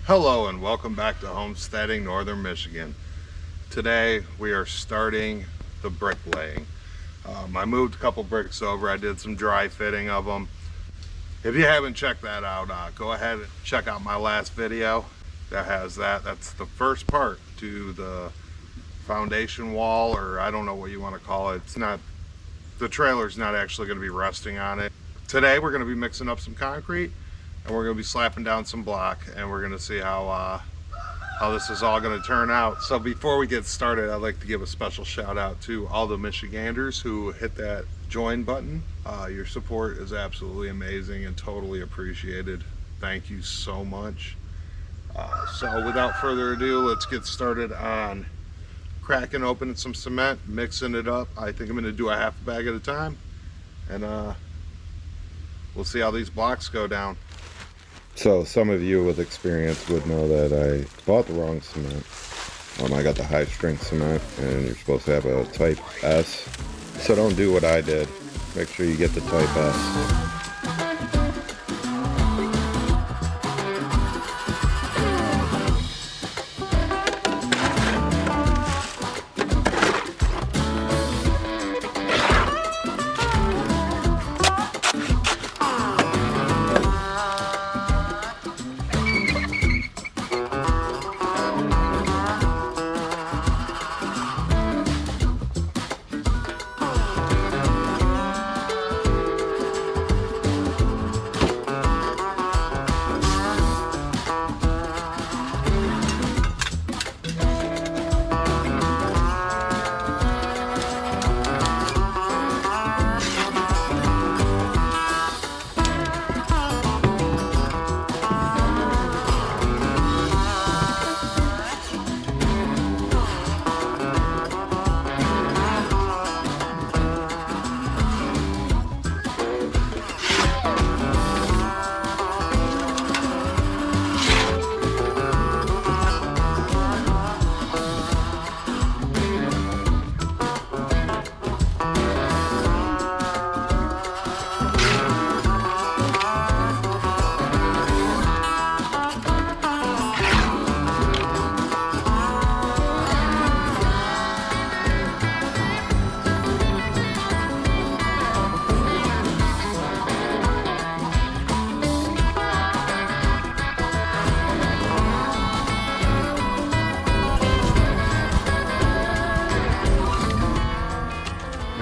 Hello and welcome back to Homesteading, Northern Michigan. Today we are starting the bricklaying. I moved a couple bricks over. I did some dry fitting of them. If you haven't checked that out, go ahead and check out my last video that has that. That's the first part to the foundation wall, or I don't know what you want to call it. It's not, the trailer's not actually going to be resting on it. Today we're going to be mixing up some concrete and we're going to be slapping down some block, and we're going to see how this is all going to turn out. So before we get started, I'd like to give a special shout out to all the Michiganders who hit that join button. Your support is absolutely amazing and totally appreciated. Thank you so much. So without further ado, let's get started on cracking open some cement, mixing it up. I think I'm going to do a half a bag at a time, and we'll see how these blocks go down. So some of you with experience would know that I bought the wrong cement. I got the high strength cement, and you're supposed to have a type S. So don't do what I did. Make sure you get the type S.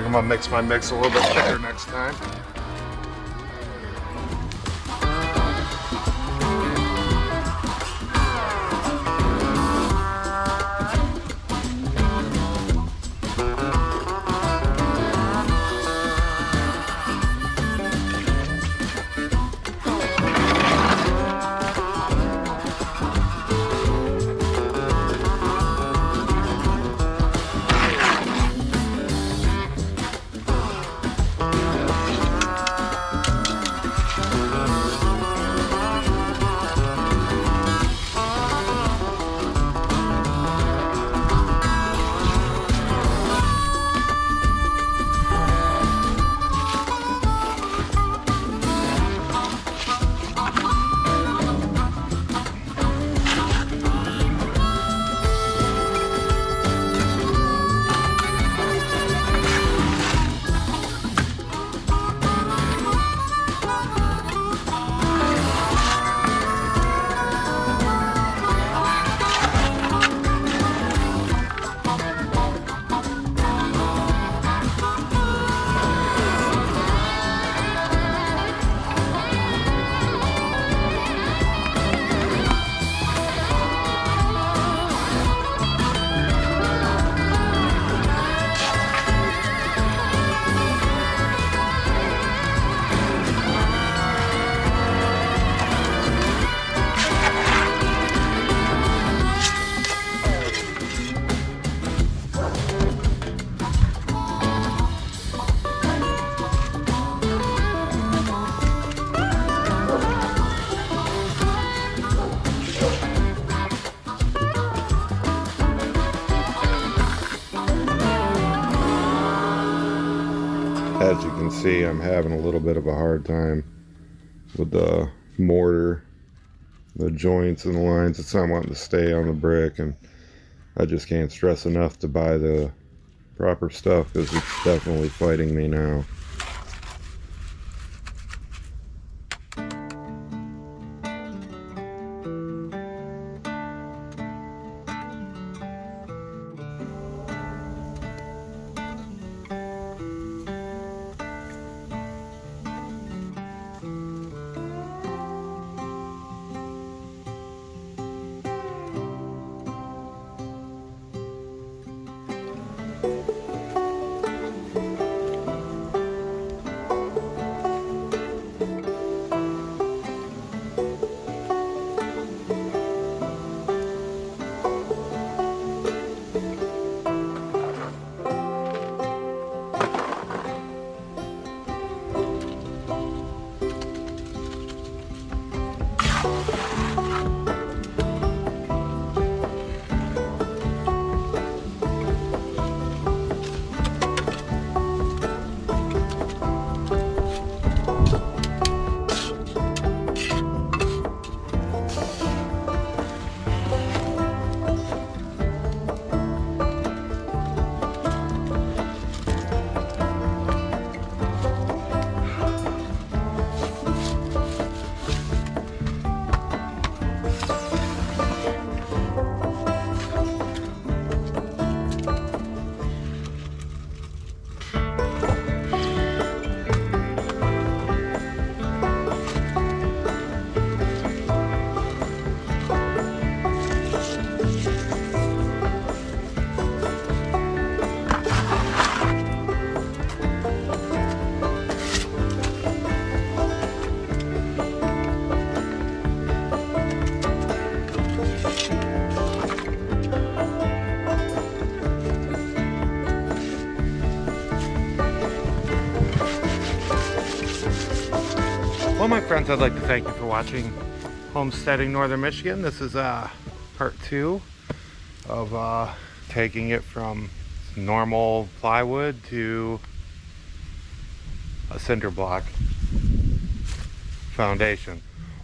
I'm gonna mix my mix a little bit better next time. As you can see, I'm having a little bit of a hard time with the mortar the joints and the lines. It's not wanting to stay on the brick, and I just can't stress enough to buy the proper stuff because it's definitely fighting me now. Well, my friends, I'd like to thank you for watching Homesteading Northern Michigan. This is part 2 of taking it from normal plywood to a cinder block foundation.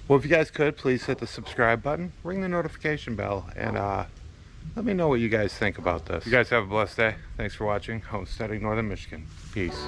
Well, if you guys could, please hit the subscribe button, ring the notification bell, and let me know what you guys think about this. You guys have a blessed day. Thanks for watching Homesteading Northern Michigan. Peace.